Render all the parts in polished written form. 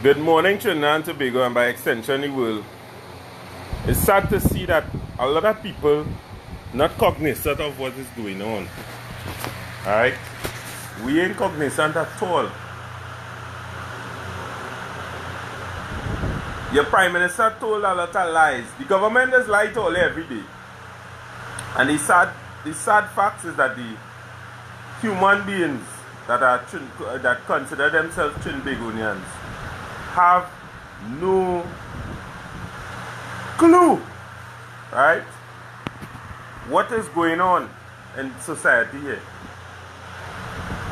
Good morning, Trinidad and Tobago, and by extension, the world. It's sad to see that a lot of people not cognizant of what is going on. Alright? We ain't cognizant at all. Your Prime Minister told a lot of lies. The government has lied to all every day. And the sad fact is that the human beings that consider themselves Trinbagonians have no clue, right, what is going on in society here.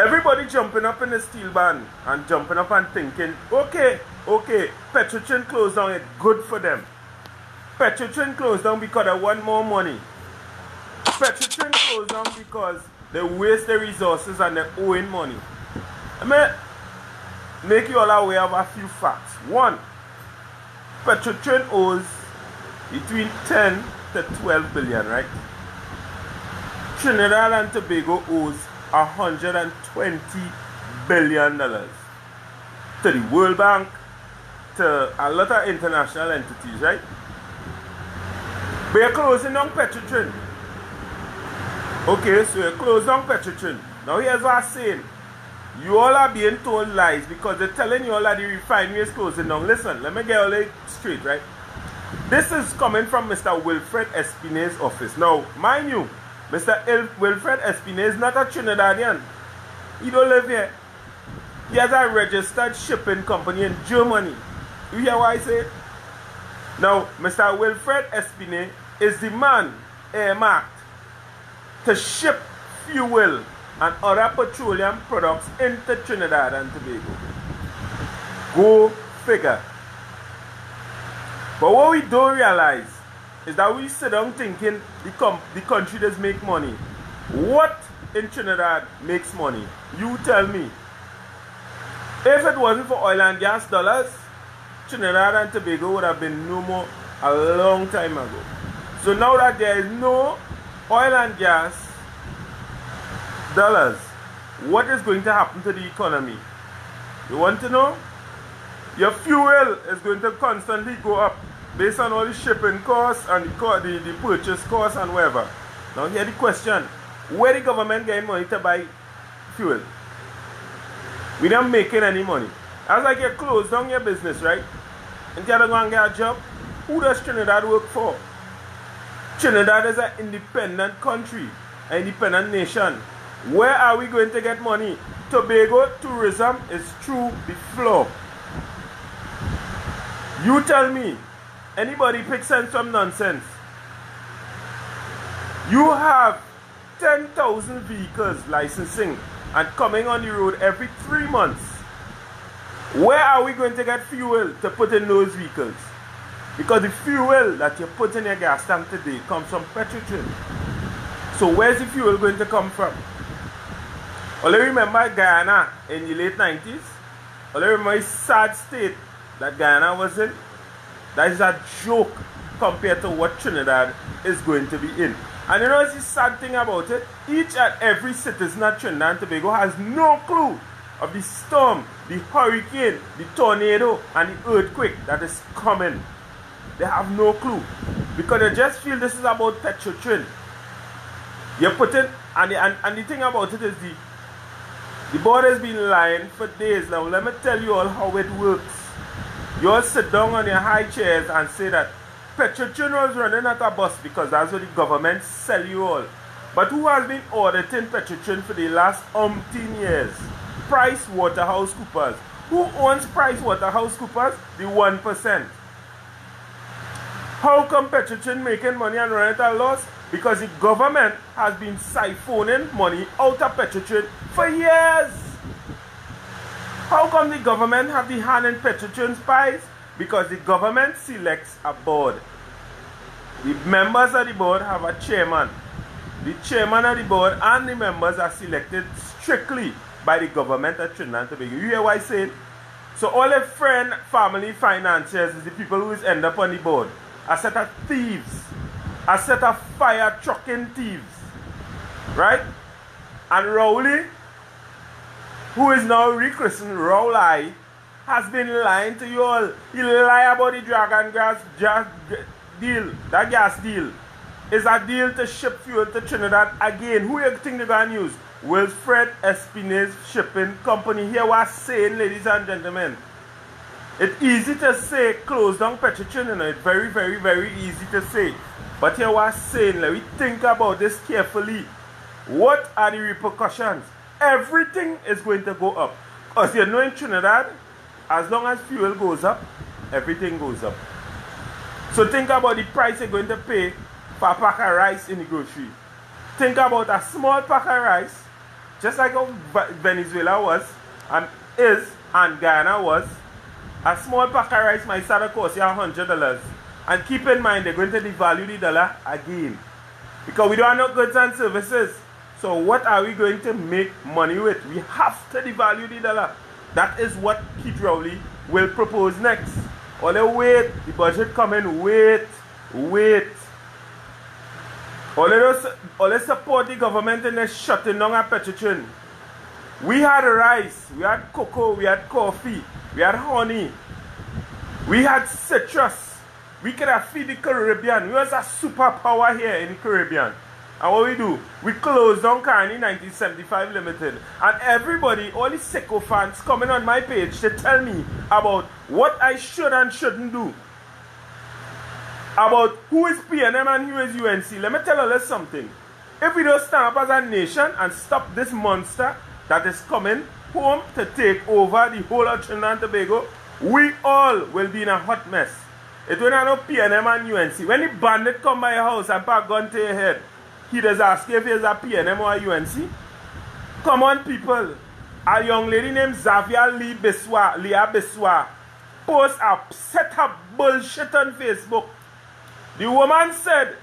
Everybody jumping up in the steel band and jumping up and thinking, okay, Petrotrin closed down, it's good for them. Petrotrin closed down because they want more money. Petrotrin closed down because they waste their resources and they're owing money. I mean, make you all aware of a few facts. One, Petrotrin owes between 10 to 12 billion, right? Trinidad and Tobago owes $120 billion to the World Bank, to a lot of international entities, right? But you're closing down Petrotrin. Okay, so you're closing down Petrotrin. Now here's what I'm saying. You all are being told lies because they're telling you all that the refinery is closing down. Listen, let me get all it straight, right? This is coming from Mr. Wilfred Espinay's office. Now, mind you, Mr. Wilfred Espinay is not a Trinidadian. He don't live here. He has a registered shipping company in Germany. You hear what I say? Now, Mr. Wilfred Espinay is the man earmarked to ship fuel and other petroleum products into Trinidad and Tobago. Go figure. But what we don't realize is that we sit down thinking the country does make money. What in Trinidad makes money? You tell me. If it wasn't for oil and gas dollars, Trinidad and Tobago would have been no more a long time ago. So now that there is no oil and gas dollars, what is going to happen to the economy? You want to know? Your fuel is going to constantly go up based on all the shipping costs and the purchase costs and whatever. Now here the question, where the government getting money to buy fuel? We not making any money. That's like you close down your business, right? And you don't go and get a job. Who does Trinidad work for? Trinidad is an independent country, an independent nation. Where are we going to get money? Tobago tourism is through the floor. You tell me, anybody pick sense from nonsense? You have 10,000 vehicles licensing and coming on the road every 3 months. Where are we going to get fuel to put in those vehicles? Because the fuel that you put in your gas tank today comes from Petrotrin. So where's the fuel going to come from? Only remember Guyana in the late 90s? Only remember the sad state that Guyana was in? That is a joke compared to what Trinidad is going to be in. And you know what's the sad thing about it? Each and every citizen of Trinidad and Tobago has no clue of the storm, the hurricane, the tornado, and the earthquake that is coming. They have no clue. Because they just feel this is about Petrotrin. You put in, and the thing about it is the board has been lying for days now. Let me tell you all how it works. You all sit down on your high chairs and say that Petrotrin was running at a bus because that's what the government sell you all. But who has been auditing Petrotrin for the last umpteen years? PricewaterhouseCoopers. Who owns PricewaterhouseCoopers? The 1%. How come Petrotrin making money and running at a loss? Because the government has been siphoning money out of Petrotrin for years. How come the government have the hand in Petrotrin's pies? Because the government selects a board. The members of the board have a chairman. The chairman of the board and the members are selected strictly by the government of Trinidad and Tobago. You hear what I say? So all the friend, family, financiers is the people who end up on the board. A set of thieves. A set of fire trucking thieves. Right? And Rowley, who is now rechristened Rowley, has been lying to you all. He lied about the Dragon gas deal. That gas deal is a deal to ship fuel to Trinidad again. Who you think they're going to use? Wilfred Espinez Shipping Company. Here was saying, ladies and gentlemen, it's easy to say close down Petrotrin, you know, it's very, very, very easy to say. But here was saying, let me think about this carefully. What are the repercussions? Everything is going to go up. Because you know in Trinidad, as long as fuel goes up, everything goes up. So think about the price you're going to pay for a pack of rice in the grocery. Think about a small pack of rice, just like how Venezuela was, and is, and Guyana was. A small pack of rice might start to cost you $100. And keep in mind, they're going to devalue the dollar again. Because we don't have no goods and services. So what are we going to make money with? We have to devalue the dollar. That is what Keith Rowley will propose next. Only wait, the budget coming, wait. Only support the government in the shutting down of Petrotrin. We had rice, we had cocoa, we had coffee, we had honey, we had citrus. We could have feed the Caribbean. We was a superpower here in the Caribbean. And what we do? We closed down Carney 1975 Limited. And everybody, all the sycophants coming on my page to tell me about what I should and shouldn't do. About who is PNM and who is UNC. Let me tell you something. If we don't stand up as a nation and stop this monster that is coming home to take over the whole of Trinidad and Tobago, we all will be in a hot mess. It will not know PNM and UNC. When the bandit come by your house and pack gun to your head, he does ask you if he is a PNM or a UNC. Come on, people. A young lady named Xavier Leah Biswa, post a set up bullshit on Facebook. The woman said,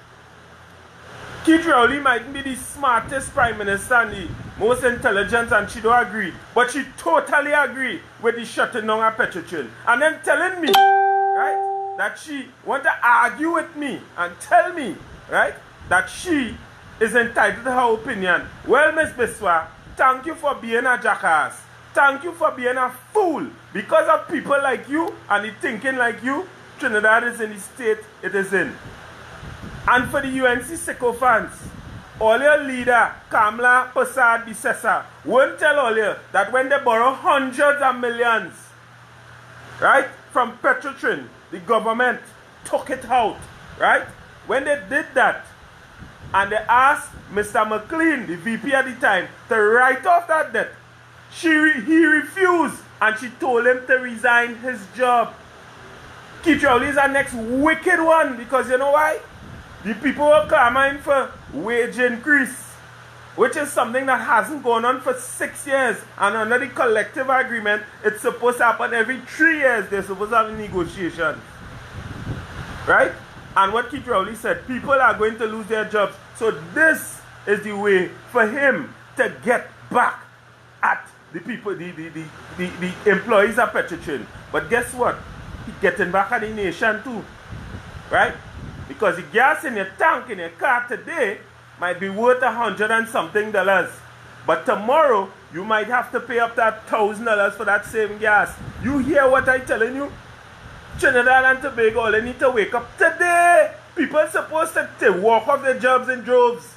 Keith Rowley mightn't be the smartest prime minister and the most intelligent, and she don't agree. But she totally agree with the shutting down of Petrotrin. And then telling me, right, that she want to argue with me and tell me, right, that she is entitled to her opinion. Well, Miss Biswa, thank you for being a jackass. Thank you for being a fool. Because of people like you and the thinking like you, Trinidad is in the state it is in. And for the UNC sycophants, all your leader, Kamla Persad Bissessa, won't tell all you that when they borrow hundreds of millions, right, from Petrotrin, the government took it out, right? When they did that, and they asked Mr. McLean, the VP at the time, to write off that debt, he refused, and she told him to resign his job. Keith Rowley is the next wicked one, because you know why? The people are clamoring for wage increase, which is something that hasn't gone on for 6 years. And under the collective agreement, it's supposed to happen every 3 years. They're supposed to have negotiations. Right? And what Keith Rowley said, people are going to lose their jobs. So this is the way for him to get back at the people, the employees of Petrotrin. But guess what? He's getting back at the nation too. Right? Because the gas in your tank, in your car today, might be worth $100 and something. But tomorrow, you might have to pay up that $1,000 for that same gas. You hear what I'm telling you? Trinidad and Tobago, all they need to wake up today. People are supposed to walk off their jobs in droves.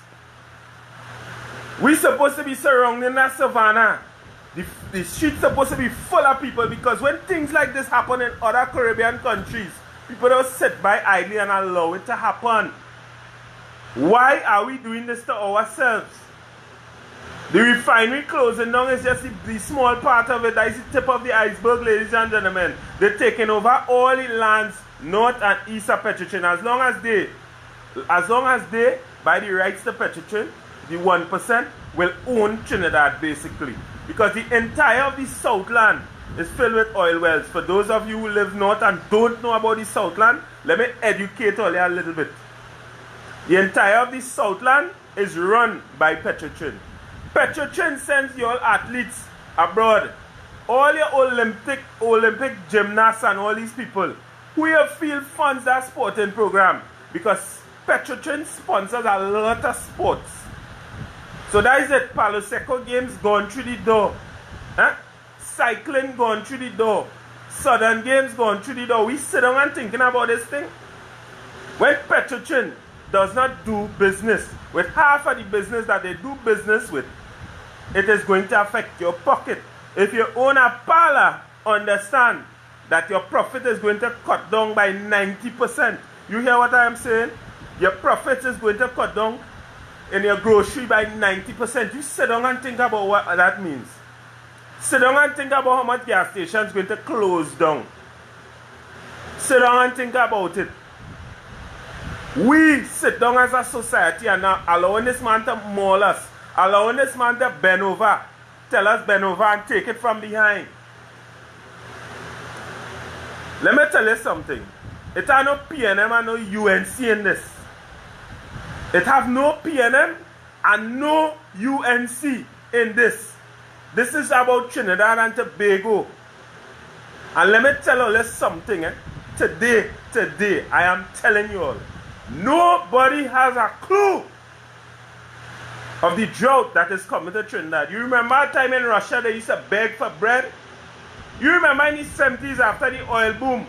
We're supposed to be surrounding that savannah. The streets supposed to be full of people, because when things like this happen in other Caribbean countries, people don't sit by idly and allow it to happen. Why are we doing this to ourselves? The refinery closing down is just the small part of it. That is the tip of the iceberg, ladies and gentlemen. They're taking over all the lands north and east of Petrotrin. As long as they buy the rights to Petrotrin, the 1% will own Trinidad basically. Because the entire of the Southland is filled with oil wells. For those of you who live north and don't know about the Southland, let me educate all you a little bit. The entire of the Southland is run by Petrotrin. Petrotrin sends your athletes abroad. All your Olympic gymnasts and all these people who you feel funds that sporting program, because Petrotrin sponsors a lot of sports. So that is it. Palo Seco games gone through the door. Cycling gone through the door. Southern Games going through the door. We sit down and thinking about this thing. When Petrotrin does not do business with half of the business that they do business with, it is going to affect your pocket. If you own a parlor, understand that your profit is going to cut down by 90%. You hear what I am saying? Your profit is going to cut down in your grocery by 90%. You sit down and think about what that means. Sit down and think about how much gas station is going to close down. Sit down and think about it. We sit down as a society and now allowing this man to maul us, allowing this man to bend over, tell us bend over and take it from behind. Let me tell you something. It have no PNM and no UNC in this. It have no PNM and no UNC in this. This is about Trinidad and Tobago. And let me tell you something. Today, I am telling you all, nobody has a clue of the drought that is coming to Trinidad. You remember a time in Russia they used to beg for bread? You remember in the 70s after the oil boom,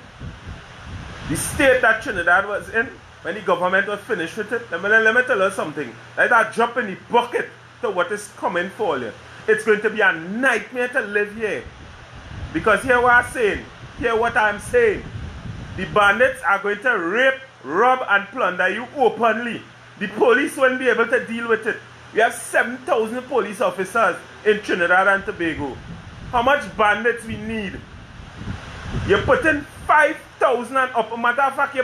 the state that Trinidad was in, when the government was finished with it? Let me tell you something. Like that drop in the bucket to what is coming for you. It's going to be a nightmare to live here. Because hear what I'm saying. Hear what I'm saying. The bandits are going to rape, rob and plunder you openly. The police won't be able to deal with it. We have 7,000 police officers in Trinidad and Tobago. How much bandits we need? You put in 5,000 and up. Matter of fact,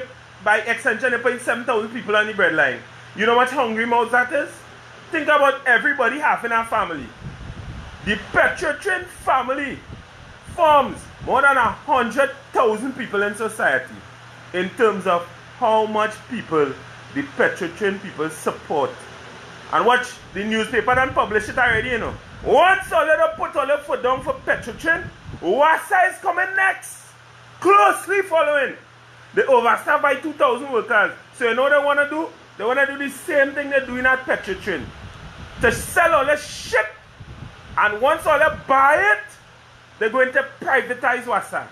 by extension, you're putting 7,000 people on the breadline. You know what hungry mouths that is? Think about everybody having a family. The Petrotrin family forms more than 100,000 people in society in terms of how much people the Petrotrin people support. And watch, the newspaper and publish it already, you know. Once all of them put all their foot down for Petrotrin, Wassa is coming next. Closely following. They overstaffed by 2,000 workers. So you know what they want to do? They want to do the same thing they're doing at Petrotrin. To sell all the shit. And once all they buy it, they're going to privatize Wassa.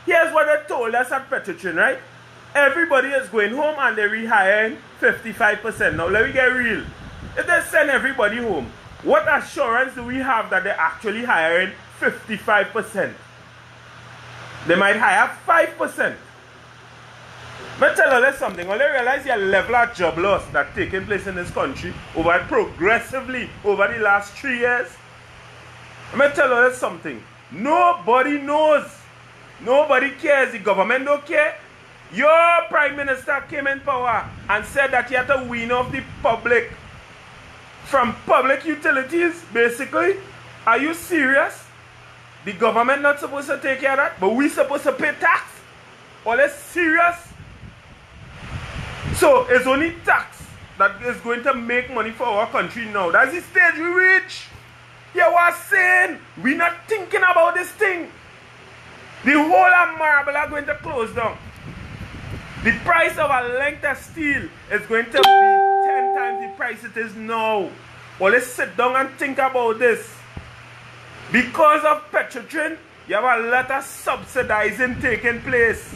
Here's what they told us at Petrotrin, right? Everybody is going home and they're rehiring 55%. Now let me get real. If they send everybody home, what assurance do we have that they're actually hiring 55%? They might hire 5%. But tell you something, when they realize the level of job loss that's taking place in this country progressively over the last 3 years, let me tell you something. Nobody knows. Nobody cares. The government don't care. Your Prime Minister came in power and said that he had to wean off the public from public utilities, basically. Are you serious? The government not supposed to take care of that, but we supposed to pay tax? Are they serious? So it's only tax that is going to make money for our country now. That's the stage we reach. You are saying we're not thinking about this thing. The whole of Marble are going to close down. The price of a length of steel is going to be 10 times the price it is now. Well, let's sit down and think about this. Because of Petrotrin, you have a lot of subsidizing taking place.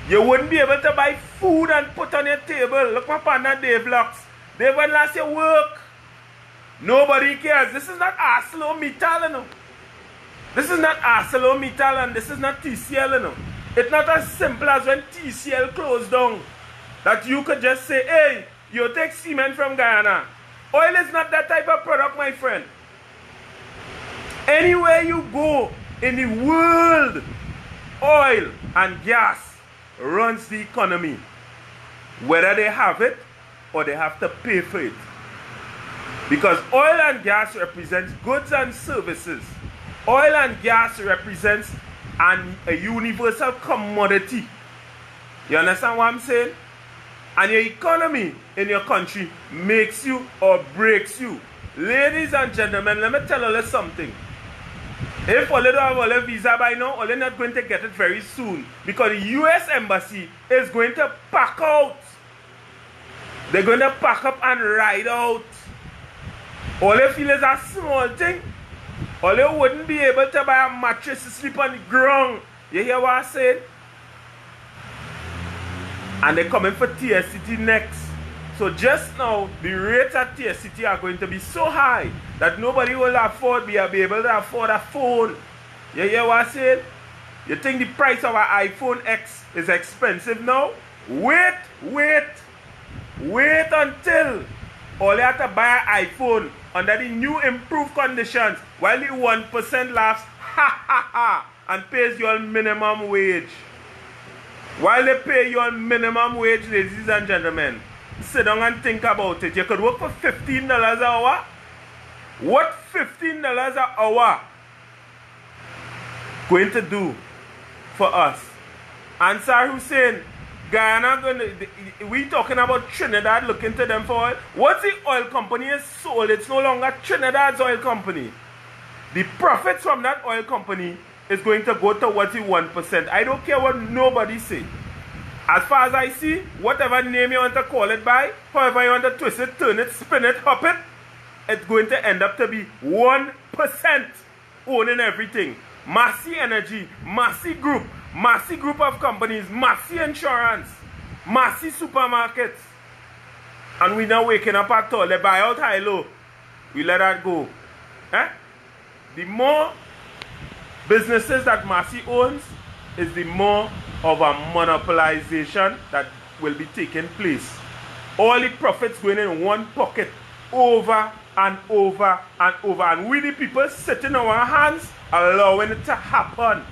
You wouldn't be able to buy food and put on your table. Look up on that Dave Locks. They won't last your work. Nobody cares. This is not ArcelorMittal, you know. This is not ArcelorMittal and this is not TCL, you know. It's not as simple as when TCL closed down that you could just say, hey, you take cement from Guyana. Oil is not that type of product, my friend. Anywhere you go in the world, oil and gas runs the economy. Whether they have it or they have to pay for it. Because oil and gas represents goods and services. Oil and gas represents a universal commodity. You understand what I'm saying? And your economy in your country makes you or breaks you. Ladies and gentlemen, let me tell you something. If you don't have a visa by now, you're not going to get it very soon. Because the US Embassy is going to pack out. They're going to pack up and ride out. All you feel is a small thing. All you wouldn't be able to buy a mattress to sleep on the ground. You hear what I said? And they're coming for TSCT next. So just now, the rates at TSCT are going to be so high that nobody will be able to afford a phone. You hear what I said? You think the price of an iPhone X is expensive now? Wait until all you have to buy an iPhone under the new improved conditions while the 1% laughs and pays your minimum wage. While they pay you on minimum wage, ladies and gentlemen, sit down and think about it. You could work for $15 an hour. What $15 an hour going to do for us? Ansar Hussein, Guyana, we talking about Trinidad looking to them for oil. Once the oil company is sold, it's no longer Trinidad's oil company. The profits from that oil company is going to go towards the 1%. I don't care what nobody say. As far as I see, whatever name you want to call it by, however you want to twist it, turn it, spin it, hop it, it's going to end up to be 1% owning everything. Massey Energy, Massey Group of companies, Massey Insurance, Massey Supermarkets. And we now waking up at all. They buy out high-low. We let that go. The more businesses that Massey owns is the more of a monopolization that will be taking place. All the profits going in one pocket over and over and over. And we the people sitting on our hands allowing it to happen.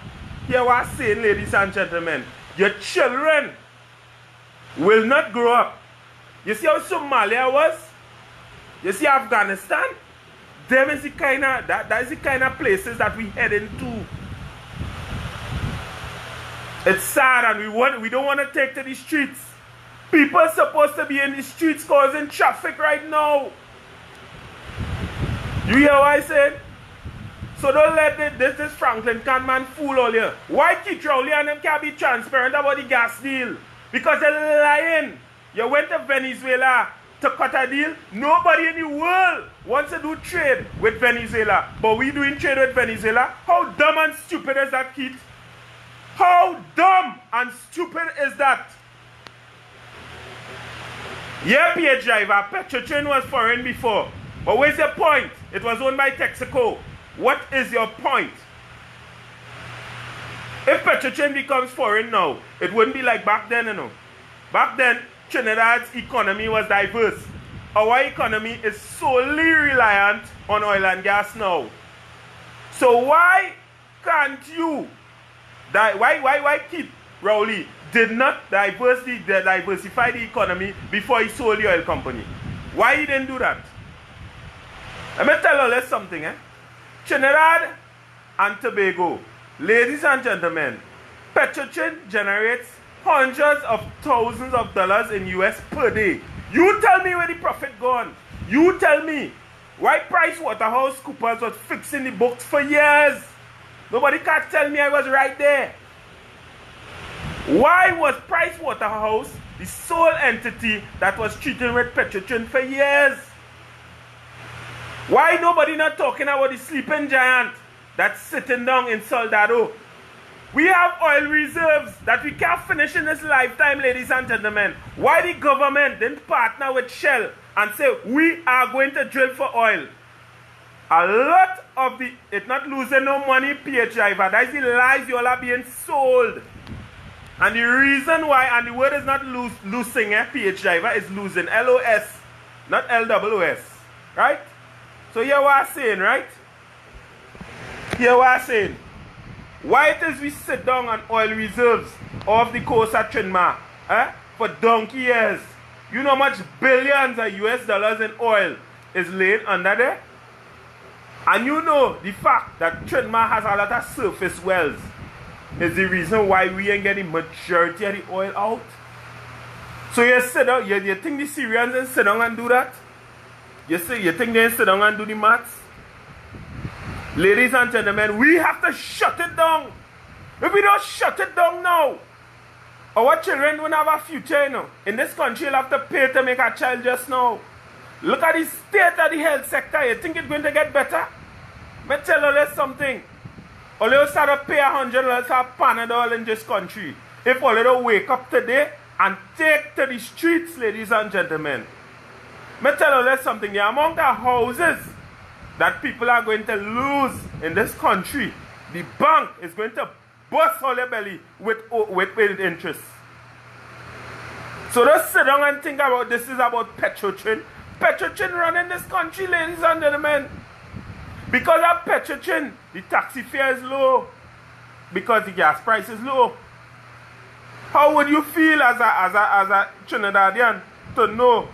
Hear what I'm saying, ladies and gentlemen. Your children will not grow up. You see how Somalia was? You see Afghanistan? Them is the kind of that is the kind of places that we head into. It's sad, and we don't want to take to the streets. People are supposed to be in the streets causing traffic right now. You hear what I said? So don't let this Franklin Canman fool all you. Why Keith Rowley and them can't be transparent about the gas deal? Because they're lying. You went to Venezuela to cut a deal. Nobody in the world wants to do trade with Venezuela. But we doing trade with Venezuela? How dumb and stupid is that, Keith? How dumb and stupid is that? Yeah, PH driver, Petrotrin was foreign before. But where's your point? It was owned by Texaco. What is your point? If Petrotrin becomes foreign now, it wouldn't be like back then, you know. Back then, Trinidad's economy was diverse. Our economy is solely reliant on oil and gas now. So why can't you, why Keith Rowley did not diversify the economy before he sold the oil company? Why he didn't do that? Let me tell you something, Trinidad and Tobago, ladies and gentlemen, Petrotrin generates hundreds of thousands of dollars in US per day. You tell me where the profit gone. You tell me why PricewaterhouseCoopers was fixing the books for years. Nobody can tell me I was right there. Why was Pricewaterhouse the sole entity that was treating with Petrotrin for years? Why nobody not talking about the sleeping giant that's sitting down in Soldado? We have oil reserves that we can't finish in this lifetime, ladies and gentlemen. Why the government didn't partner with Shell and say, we are going to drill for oil? A lot of it's not losing no money, PH driver. That's the lies you all are being sold. And the reason why, and the word is not losing, PH driver, is losing. L-O-S, not L-O-S. Right? So hear what I'm saying, right? Hear what I'm saying. Why it is we sit down on oil reserves off the coast of Trinidad for donkey years? You know how much billions of US dollars in oil is laid under there? And you know the fact that Trinidad has a lot of surface wells is the reason why we ain't getting majority of the oil out. So you sit down, you think the Syrians ain't sit down and do that? You think they sit down and do the maths? Ladies and gentlemen, we have to shut it down. If we don't shut it down now, our children won't have a future, you know. In this country, you'll have to pay to make a child just now. Look at the state of the health sector. You think it's going to get better? Let me tell you something. All you start to pay $100 for Panadol in this country. If all you wake up today and take to the streets, ladies and gentlemen. Me tell you something, the amount of houses that people are going to lose in this country, the bank is going to bust all your belly with interest. So just sit down and think about this is about Petrochin. Petrochin running this country, ladies and gentlemen. Because of Petrochin, the taxi fare is low. Because the gas price is low. How would you feel as a Trinidadian to know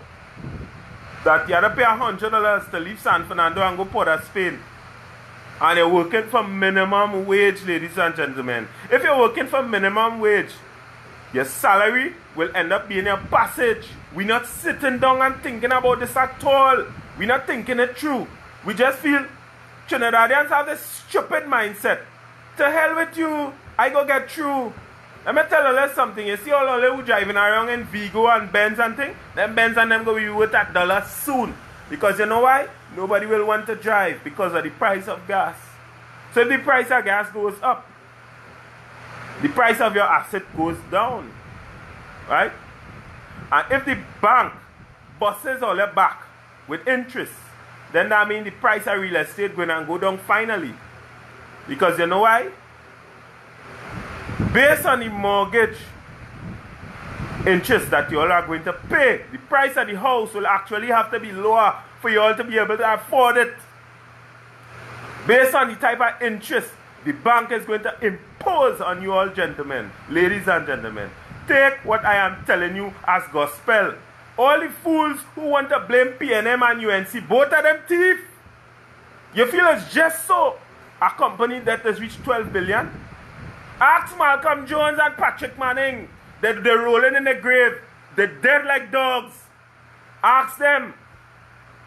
that you have to pay $100 to leave San Fernando and go Port of Spain? And you're working for minimum wage, ladies and gentlemen. If you're working for minimum wage, your salary will end up being your passage. We're not sitting down and thinking about this at all. We're not thinking it through. We just feel Trinidadians have this stupid mindset. To hell with you, I go get through. Let me tell you something. You see all of them who driving around in Vigo and Benz and thing? Them Benz and them go be worth $1 soon. Because you know why? Nobody will want to drive because of the price of gas. So if the price of gas goes up, the price of your asset goes down. Right? And if the bank busts all your back with interest, then that means the price of real estate going to go down finally. Because you know why? Based on the mortgage interest that you all are going to pay, the price of the house will actually have to be lower for you all to be able to afford it. Based on the type of interest the bank is going to impose on you all, gentlemen, ladies and gentlemen. Take what I am telling you as gospel. All the fools who want to blame PNM and UNC, both of them thief. You feel it's just so a company that has reached 12 billion? Ask Malcolm Jones and Patrick Manning. They're rolling in the grave. They're dead like dogs. Ask them.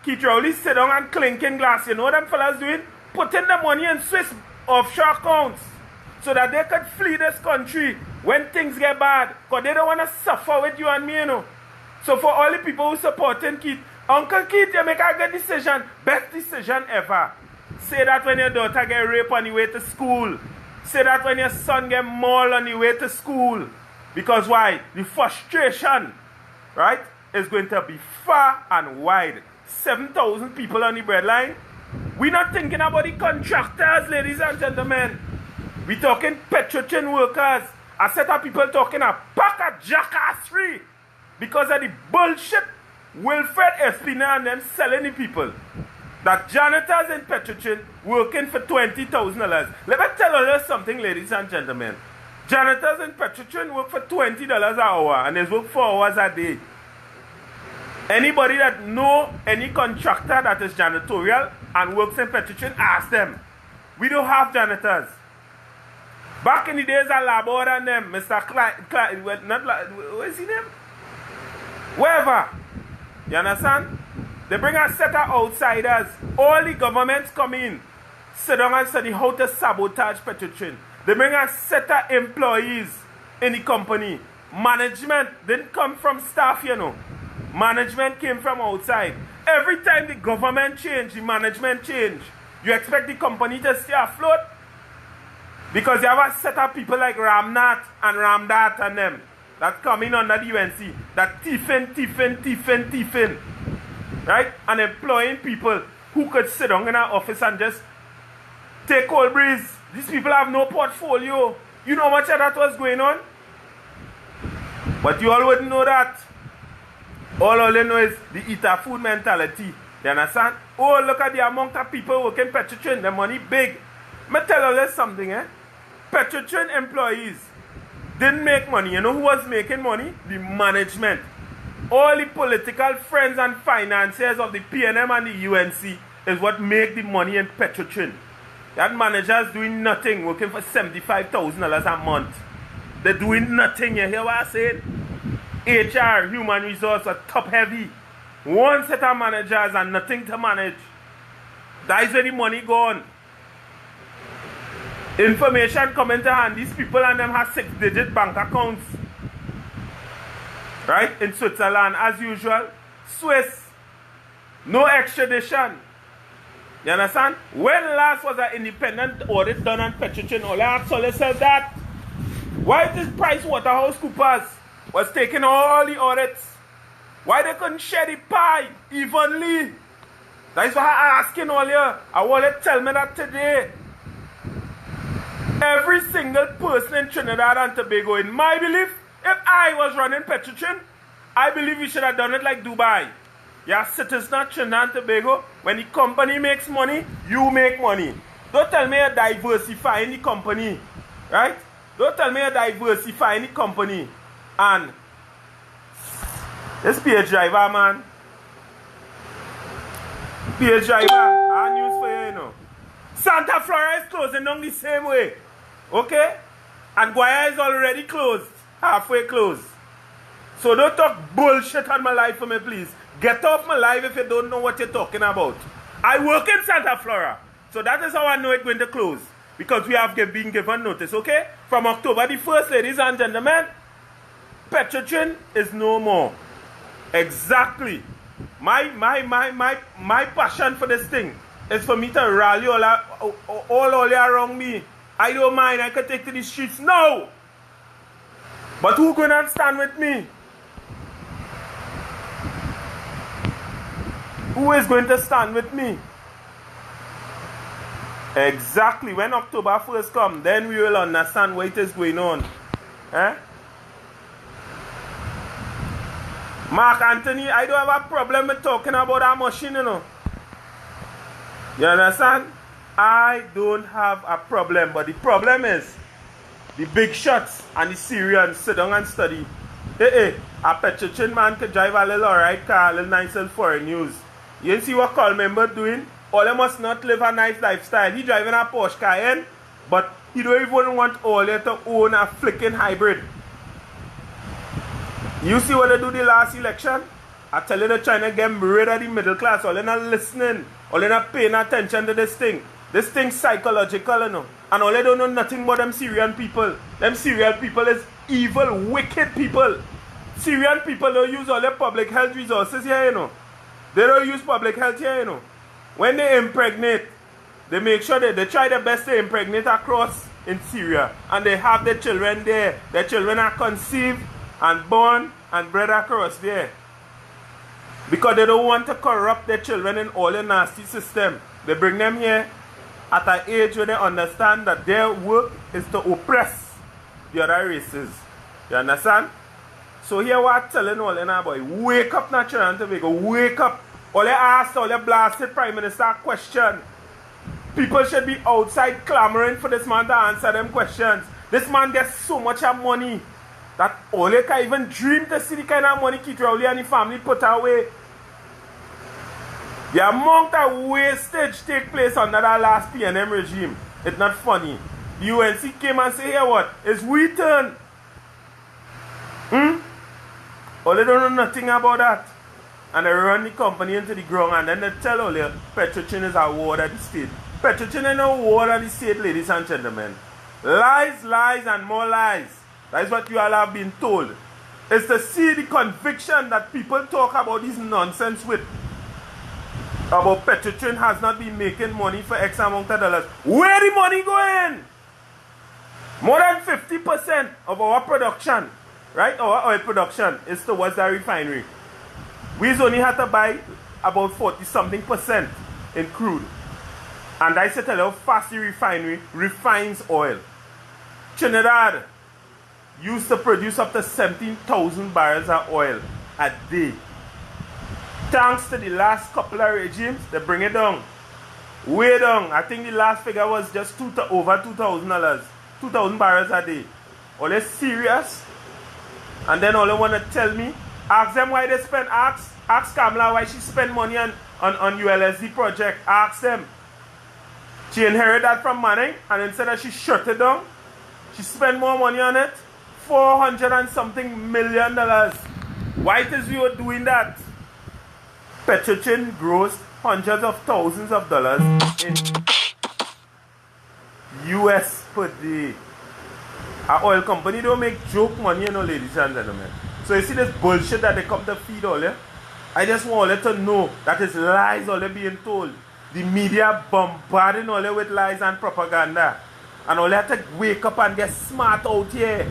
Keith Rowley sit down and clinking glass. You know what them fellas doing? Putting the money in Swiss offshore accounts so that they could flee this country when things get bad. Because they don't want to suffer with you and me, you know. So for all the people who supporting Keith, Uncle Keith, you make a good decision. Best decision ever. Say that when your daughter get raped on the way to school. Say that when your son get mauled on the way to school. Because why? The frustration, right, is going to be far and wide. 7,000 people on the breadline. We're not thinking about the contractors, ladies and gentlemen. We're talking Petrochin workers. A set of people talking a pack of jackassery because of the bullshit Wilfred Espina and them selling the people. That janitors in Petrochin working for $20,000. Let me tell you something, ladies and gentlemen. Janitors in Petrochin work for $20 an hour and they work 4 hours a day. Anybody that know any contractor that is janitorial and works in Petrochin, ask them. We don't have janitors. Back in the days of Labor and them, Mr. Klein, what is his name? Wherever. You understand? They bring a set of outsiders. All the governments come in, sit down and study how to sabotage Petrochin. They bring a set of employees in the company. Management didn't come from staff, you know. Management came from outside. Every time the government change, the management change. You expect the company to stay afloat? Because you have a set of people like Ramnath and Ramdat and them that come in under the UNC, that thiefing. Right? And employing people who could sit down in our office and just take cold breeze. These people have no portfolio. You know how much of that was going on? But you all wouldn't know that. All you know is the eater food mentality. You understand? Oh, look at the amount of people working Petrochin. The money big. Me tell you something, eh? Petrochin employees didn't make money. You know who was making money? The management. All the political friends and financiers of the PNM and the UNC is what make the money in Petrochin. That managers doing nothing, working for $75,000 a month. They're doing nothing. You hear what I said? HR, human resource, are top heavy. One set of managers and nothing to manage. That is where the money gone. Information coming to hand. These people and them have 6-digit bank accounts. Right? In Switzerland, as usual. Swiss. No extradition. You understand? When last was an independent audit done on Petrochin? All I asked all yourself that. Why this PricewaterhouseCoopers was taking all the audits? Why they couldn't share the pie evenly? That's why I'm asking all you. I want to tell me that today. Every single person in Trinidad and Tobago, in my belief, if I was running Petrochin, I believe we should have done it like Dubai. You're citizen of Trinidad and Tobago. When the company makes money, you make money. Don't tell me you're diversifying the company. Right? Don't tell me you're diversifying the company. And this PH driver, man. PH driver, I have news for you, you know. Santa Flora is closing down the same way. Okay? And Guaya is already closed. Halfway closed. So don't talk bullshit on my life for me, please. Get off my life if you don't know what you're talking about. I work in Santa Flora. So that is how I know it's going to close. Because we have been given notice, okay? From October the 1st, ladies and gentlemen, Petrochin is no more. Exactly. My passion for this thing is for me to rally all around me. I don't mind. I can take to the streets now. But who gonna stand with me? Who is going to stand with me? Exactly. When October 1st comes, then we will understand what is going on. Eh? Mark Anthony, I don't have a problem with talking about that machine, you know. You understand? I don't have a problem, but the problem is the big shots and the Syrians sit down and study. A Petrochin man could drive a little alright car, a little nice little foreign news. You see what Carl Member doing? All he must not live a nice lifestyle. He driving a Porsche Cayenne, but he don't even want all to own a flicking hybrid. You see what they do the last election? I tell you they're trying to get rid of the middle class. All they're not listening. All they're not paying attention to this thing. This thing's psychological, you know. And all they don't know nothing about them Syrian people. Them Syrian people is evil, wicked people. Syrian people don't use all their public health resources here, you know. They don't use public health here, you know. When they impregnate, they make sure that they try their best to impregnate across in Syria. And they have their children there. Their children are conceived and born and bred across there. Because they don't want to corrupt their children in all the nasty system. They bring them here at an age where they understand that their work is to oppress the other races. You understand? So here what I'm telling all you now, boy. Wake up, Natural and Tobago. Wake up. All they asked, all they blasted Prime Minister question. People should be outside clamoring for this man to answer them questions. This man gets so much money that all they can even dream to see the kind of money Keith Rowley and the family put away. The amount of wastage take place under that last PNM regime. It's not funny. The UNC came and say, here what? It's we turn. All they don't know nothing about that. And they run the company into the ground and then they tell all you Petrochin is a ward of the state. Petrochin is no ward of the state, ladies and gentlemen. Lies, lies, and more lies. That is what you all have been told. It's to see the conviction that people talk about this nonsense with. About Petrochin has not been making money for X amount of dollars. Where the money going? More than 50% of our production, right? Our oil production is towards the refinery. We only had to buy about 40-something% in crude. And I said, tell you how fast the refinery refines oil. Trinidad used to produce up to 17,000 barrels of oil a day. Thanks to the last couple of regimes, they bring it down. Way down. I think the last figure was just over $2,000. 2,000 barrels a day. All they serious? And then all they want to tell me, ask them why they spend, ask Kamala why she spend money on ULSD project. Ask them. She inherited that from Manning, and instead of she shut it down, she spent more money on it. $400 and something million. Why is we were doing that? Petrochin grossed hundreds of thousands of dollars in US per day. Our oil company don't make joke money, you know, ladies and gentlemen. So you see this bullshit that they come to feed all, yeah? I just want all to know that it's lies all they being told. the media bombarding all with lies and propaganda. And all have to wake up and get smart out here.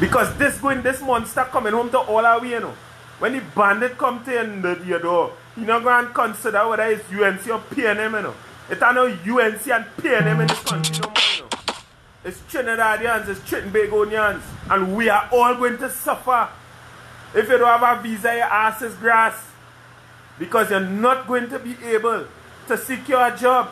Because this monster coming home to all our way, you know. When the bandit come to your door, you not going to consider whether it's UNC or PNM, you know. It's not no UNC and PNM in this country no more, you know. It's Trinidadians, it's Trinbagonians, and we are all going to suffer. If you don't have a visa, your ass is grass. Because you're not going to be able to secure a job.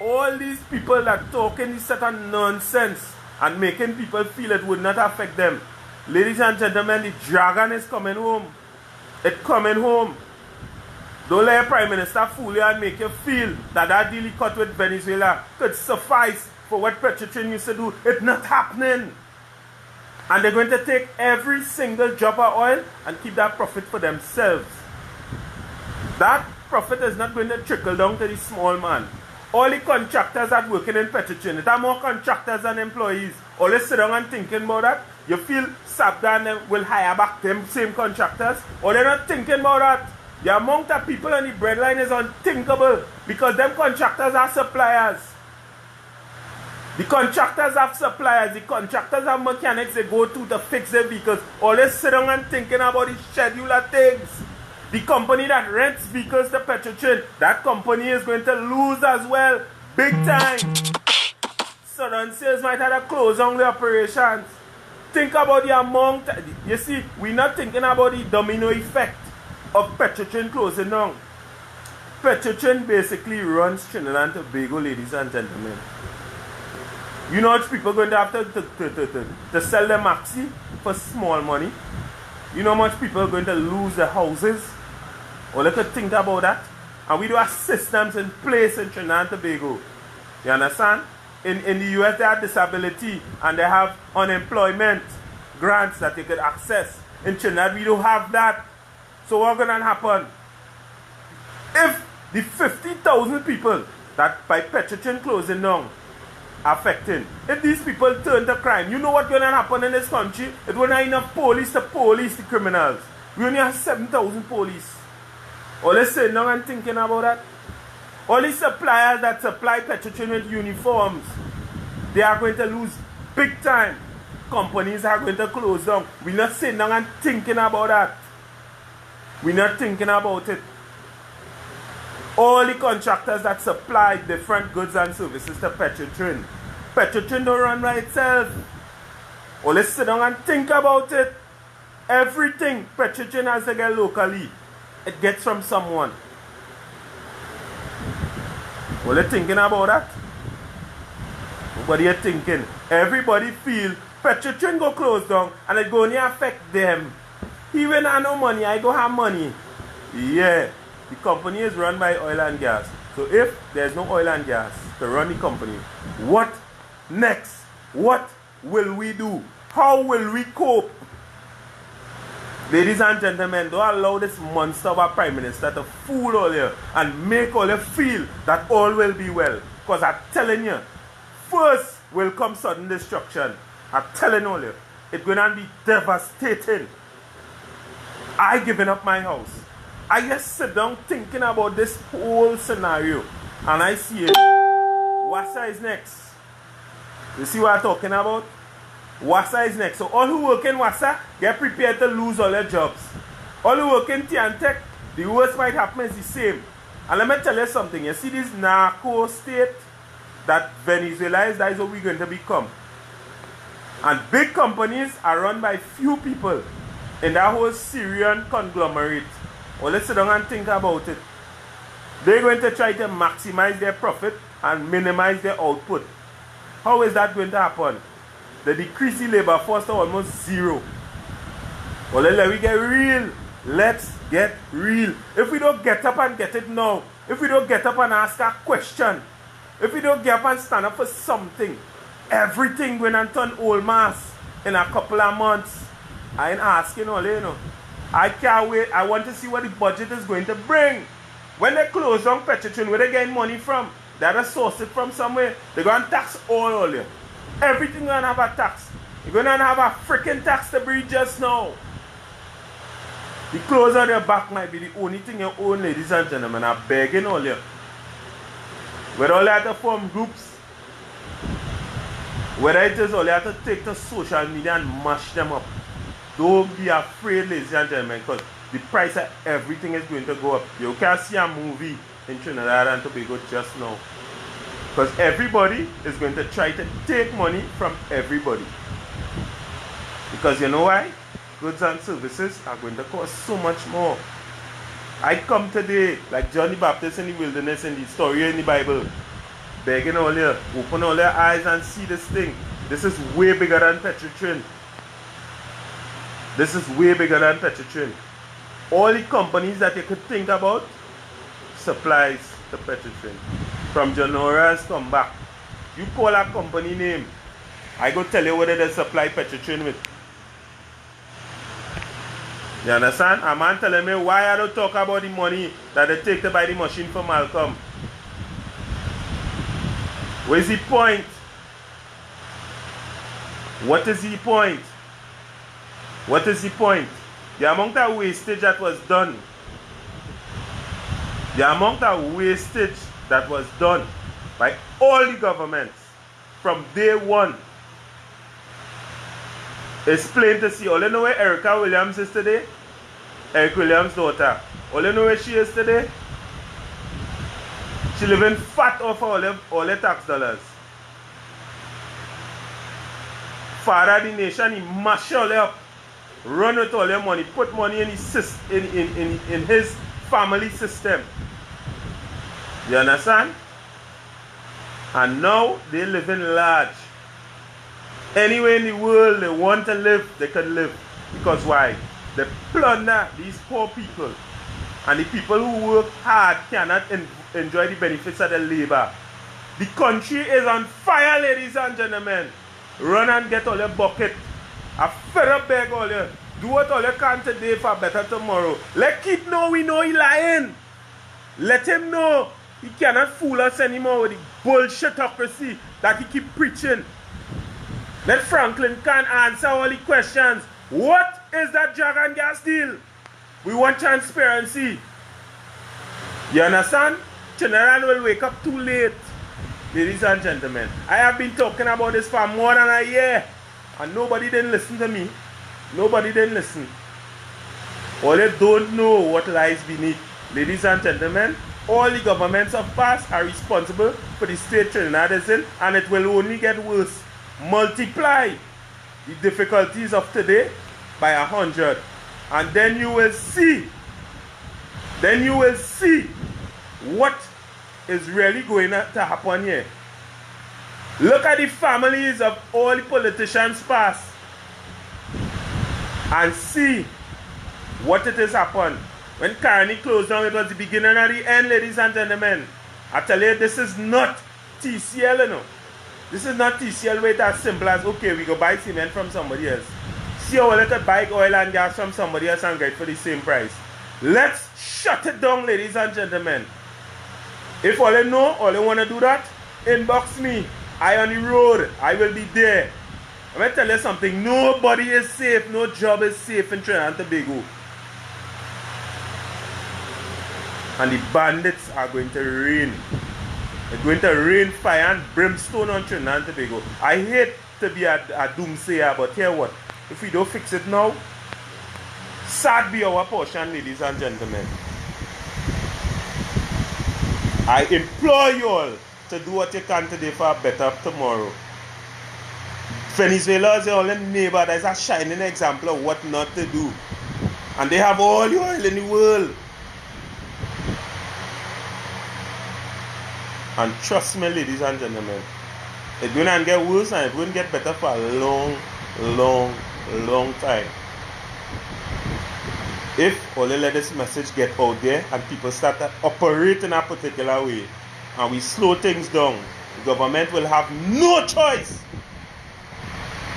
All these people that talking this set of nonsense and making people feel it would not affect them. Ladies and gentlemen, the dragon is coming home. It's coming home. Don't let your Prime Minister fool you and make you feel that that deal he cut with Venezuela could suffice for what Petrotrin used to do. It's not happening. And they're going to take every single drop of oil and keep that profit for themselves. That profit is not going to trickle down to the small man. All the contractors that working in Petrotrin, there are more contractors than employees. All they sit down and thinking about that. You feel Sabdan will hire back them same contractors. Or they're not thinking about that. The amount of people on the breadline is unthinkable because them contractors are suppliers. The contractors have suppliers, the contractors have mechanics they go to fix their vehicles. Always sit down and thinking about the schedule of things. The company that rents vehicles to Petrotrin, that company is going to lose as well. Big time. Southern Sales might have to close down the operations. Think about the amount. You see, we're not thinking about the domino effect of Petrotrin closing down. Petrotrin basically runs Trinidad and Tobago, ladies and gentlemen. You know how people are going to have to sell their maxi for small money? You know how much people are going to lose their houses? Or they could think about that. And we do have systems in place in Trinidad and Tobago. You understand? In the US they have disability and they have unemployment grants that they could access. In Trinidad we don't have that. So what's going to happen? If the 50,000 people that by Petrotrin closing down affecting, if these people turn to crime, you know what's going to happen in this country? It won't have enough police to police the criminals. We only have 7,000 police. All they sitting down and thinking about that. All these suppliers that supply Petrotrin with uniforms, they are going to lose big time. Companies are going to close down. We're not sitting down and thinking about that. We're not thinking about it. All the contractors that supply different goods and services to Petrotrin. Petrotrin don't run by itself. Only sit down and think about it. Everything Petrotrin has to get locally, it gets from someone. Only thinking about that. Nobody is thinking. Everybody feel Petrotrin go close down and it going to affect them. Even I no money, I go have money. Yeah. The company is run by oil and gas. So if there's no oil and gas to run the company, what next? What will we do? How will we cope? Ladies and gentlemen, don't allow this monster of a Prime Minister to fool all you and make all you feel that all will be well. Because I'm telling you, first will come sudden destruction. I'm telling all you, it's going to be devastating. I given up my house. I just sit down thinking about this whole scenario and I see it. Wassa is next. You see what I'm talking about? Wassa is next. So all who work in Wassa, get prepared to lose all their jobs. All who work in Tiantec, the worst might happen is the same. And let me tell you something. You see this narco state that Venezuela is, that is what we're going to become. And big companies are run by few people in that whole Syrian conglomerate. Well, let's sit down and think about it. They're going to try to maximize their profit and minimize their output. How is that going to happen? They decrease the labor force to almost zero. Well, let we get real. Let's get real. If we don't get up and get it now, if we don't get up and ask a question, if we don't get up and stand up for something, everything going to turn old mass in a couple of months. I ain't asking all you know. I can't wait. I want to see what the budget is going to bring. When they close down Petrotrin, where they getting money from? They have to source it from somewhere. They're going to tax all you. Everything going to have a tax. You're going to have a freaking tax to breathe just now. The clothes on your back might be the only thing you own, ladies and gentlemen. I'm begging all you. Whether all you have to form groups, whether it is all you have to take to social media and mash them up. Don't be afraid, ladies and gentlemen, because the price of everything is going to go up. You can see a movie in Trinidad and Tobago just now. Because everybody is going to try to take money from everybody. Because you know why? Goods and services are going to cost so much more. I come today, like John the Baptist in the wilderness in the story in the Bible, begging all you, open all your eyes and see this thing. This is way bigger than Petrotrin. This is way bigger than Petrotrin. All the companies that you could think about supplies to Petrotrin. From Janora's come back. You call a company name, I go tell you whether they supply Petrotrin with. You understand? A man telling me why I don't talk about the money that they take to buy the machine for Malcolm. Where's the point? What is the point? What is the point? The amount of wastage that was done. The amount of wastage that was done by all the governments from day one. It's plain to see. All you know where Erica Williams is today? Eric Williams' daughter. All you know where she is today? She living fat off all her tax dollars. Father of the nation, he mash all up. Run with all your money. Put money in his family system. You understand? And now they living large. Anywhere in the world they want to live, they can live. Because why? They plunder these poor people. And the people who work hard cannot enjoy the benefits of their labor. The country is on fire, ladies and gentlemen. Run and get all your bucket. I fed up beg all you. Do what all you can today for better tomorrow. Let Keith know we know he lying. Let him know he cannot fool us anymore with the bullshitocracy that he keep preaching. Let Franklin can answer all the questions. What is that Dragon gas deal? We want transparency. You understand? Trinidad will wake up too late. Ladies and gentlemen, I have been talking about this for more than a year. And nobody didn't listen to me. Nobody didn't listen. All they don't know what lies beneath. Ladies and gentlemen, all the governments of past are responsible for the state Trinidad is in, and it will only get worse. Multiply the difficulties of today by 100, and then you will see. Then you will see what is really going to happen here. Look at the families of all the politicians past and see what it has happened. When Carney closed down, it was the beginning and the end, ladies and gentlemen. I tell you, this is not TCL, you know. This is not TCL where it's as simple as, okay, we go buy cement from somebody else. See how we could buy oil and gas from somebody else and get for the same price. Let's shut it down, ladies and gentlemen. If all you know, all you want to do that, inbox me. I on the road. I will be there. I'm going to tell you something. Nobody is safe. No job is safe in Trinidad and Tobago. And the bandits are going to rain. It's going to rain fire and brimstone on Trinidad and Tobago. I hate to be a doomsayer, but hear what? If we don't fix it now, sad be our portion, ladies and gentlemen. I implore you all to do what you can today for a better tomorrow. Venezuela is your only neighbor that is a shining example of what not to do. And they have all the oil in the world. And trust me, ladies and gentlemen, it's going to get worse and it's going to get better for a long time. If only let this message get out there and people start to operate in a particular way and we slow things down, the government will have no choice.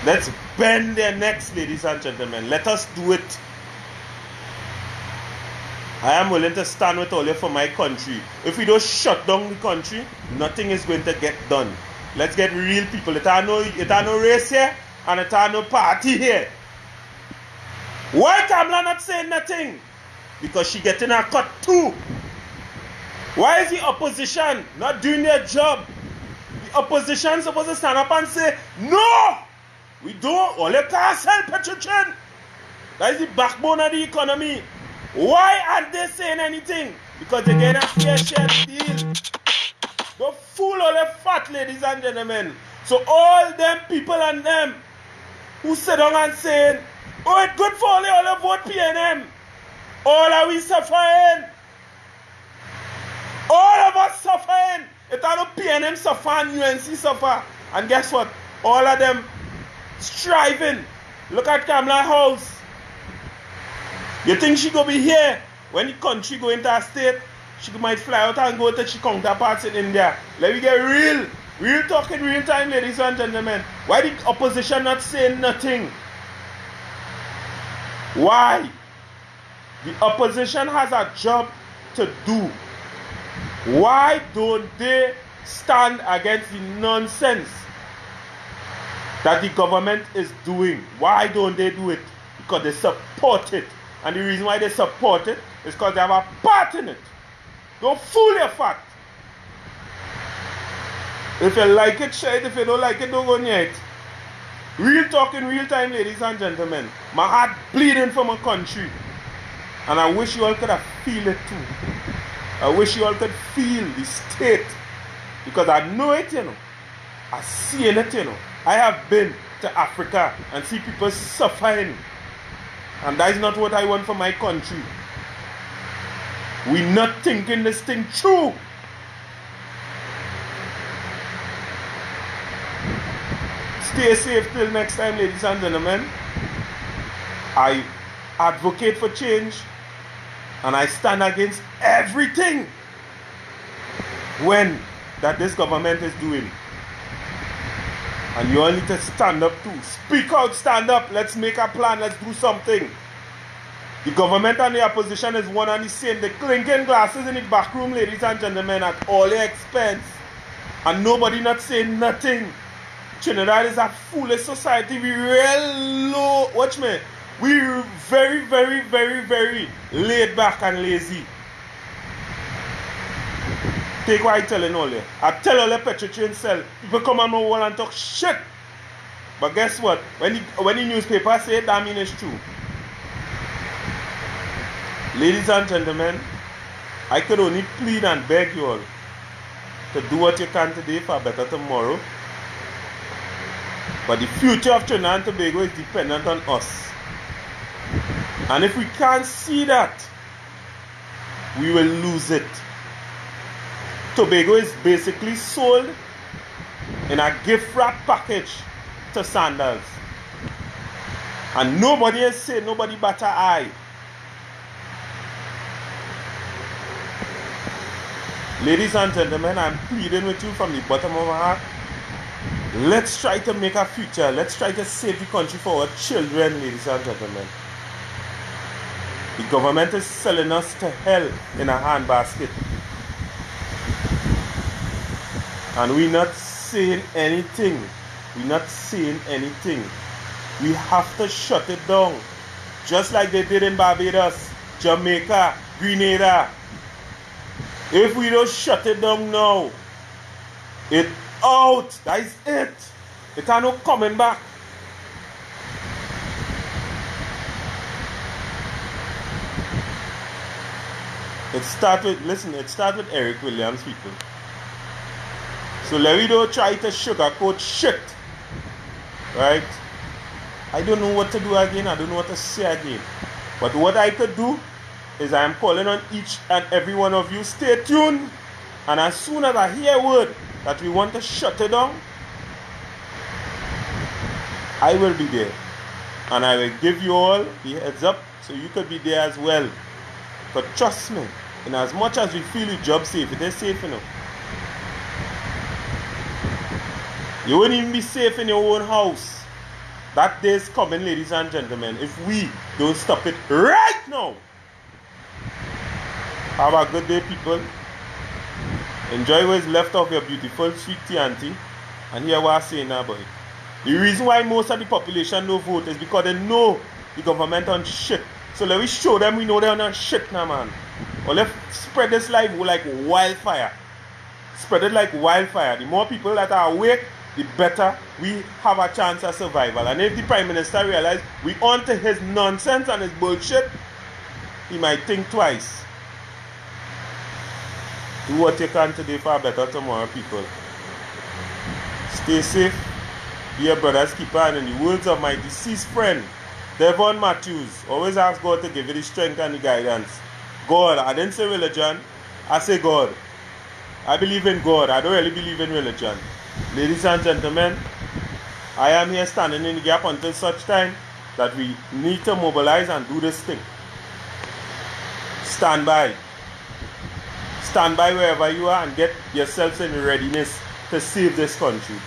Let's bend their necks, ladies and gentlemen. Let us do it. I am willing to stand with all you for my country. If we don't shut down the country, nothing is going to get done. Let's get real people. It are no race here and it are no party here. Why Kamala not saying nothing? Because she getting her cut too. Why is the opposition not doing their job? The opposition supposed to stand up and say, no, we don't. All you can't sell Petrochin. That is the backbone of the economy. Why aren't they saying anything? Because they get a fair share deal. Don't fool all the fat ladies and gentlemen. So all them people and them who sit down and saying, oh, it's good for all the vote PNM. All are we suffering? All of us suffering. It's all the PNM suffer and UNC suffer. And guess what? All of them striving. Look at Kamala House. You think she gonna be here when the country go into a state? She might fly out and go to her counterparts in India. Let me get real talk in real time, ladies and gentlemen. Why the opposition not saying nothing? Why? The opposition has a job to do. Why don't they stand against the nonsense that the government is doing? Why don't they do it? Because they support it. And the reason why they support it is because they have a part in it. Don't fool your fat. If you like it, share it. If you don't like it, don't go near it. Real talk in real time, ladies and gentlemen. My heart bleeding for my country. And I wish you all could have feel it too. I wish you all could feel the state. Because I know it, you know. I see it, you know. I have been to Africa and see people suffering. And that is not what I want for my country. We're not thinking this thing through. Stay safe till next time, ladies and gentlemen. I advocate for change and I stand against everything when that this government is doing. And you all need to stand up too. Speak out, stand up. Let's make a plan. Let's do something. The government and the opposition is one and the same. They're clinking glasses in the back room, ladies and gentlemen, at all their expense. And nobody not saying nothing. Trinidad is a foolish society. We real low. Watch me. We're very, very, very, very laid back and lazy. Take what I telling all you. I tell all the Petrochin sell. People come on my wall and talk shit. But guess what? When the newspaper say it, that means it's true. Ladies and gentlemen, I could only plead and beg you all to do what you can today for a better tomorrow. But the future of Trinidad and Tobago is dependent on us. And if we can't see that, we will lose it. Tobago is basically sold in a gift wrap package to Sandals. And nobody is saying, nobody but I. Ladies and gentlemen, I'm pleading with you from the bottom of my heart. Let's try to make a future. Let's try to save the country for our children, ladies and gentlemen. The government is selling us to hell in a handbasket. And we're not saying anything. We're not saying anything. We have to shut it down. Just like they did in Barbados, Jamaica, Grenada. If we don't shut it down now, it's out. That is it. It ain't no coming back. It started with Eric Williams, people. So let me don't try to sugarcoat shit. Right? I don't know what to do again. I don't know what to say again. But what I could do is I am calling on each and every one of you. Stay tuned. And as soon as I hear word that we want to shut it down, I will be there. And I will give you all the heads up so you could be there as well. But trust me, in as much as we feel the job safe, it is safe enough. You won't even be safe in your own house. That day is coming, ladies and gentlemen, if we don't stop it right now. Have a good day, people. Enjoy what is left of your beautiful sweet tea auntie. And hear what I'm saying now about it. The reason why most of the population don't vote is because they know The government on shit. So let me show them we know they're on shit now, man. Or let's spread this like wildfire. Spread it like wildfire. The more people that are awake, the better we have a chance of survival. And if the Prime Minister realizes we on to his nonsense and his bullshit, he might think twice. Do what you can today for a better tomorrow, people. Stay safe. Be your brother's keeper. And in the words of my deceased friend, Devon Matthews, always ask God to give you the strength and the guidance. God, I didn't say religion, I say God. I believe in God, I don't really believe in religion. Ladies and gentlemen, I am here standing in the gap until such time that we need to mobilize and do this thing. Stand by. Stand by wherever you are and get yourselves in readiness to save this country.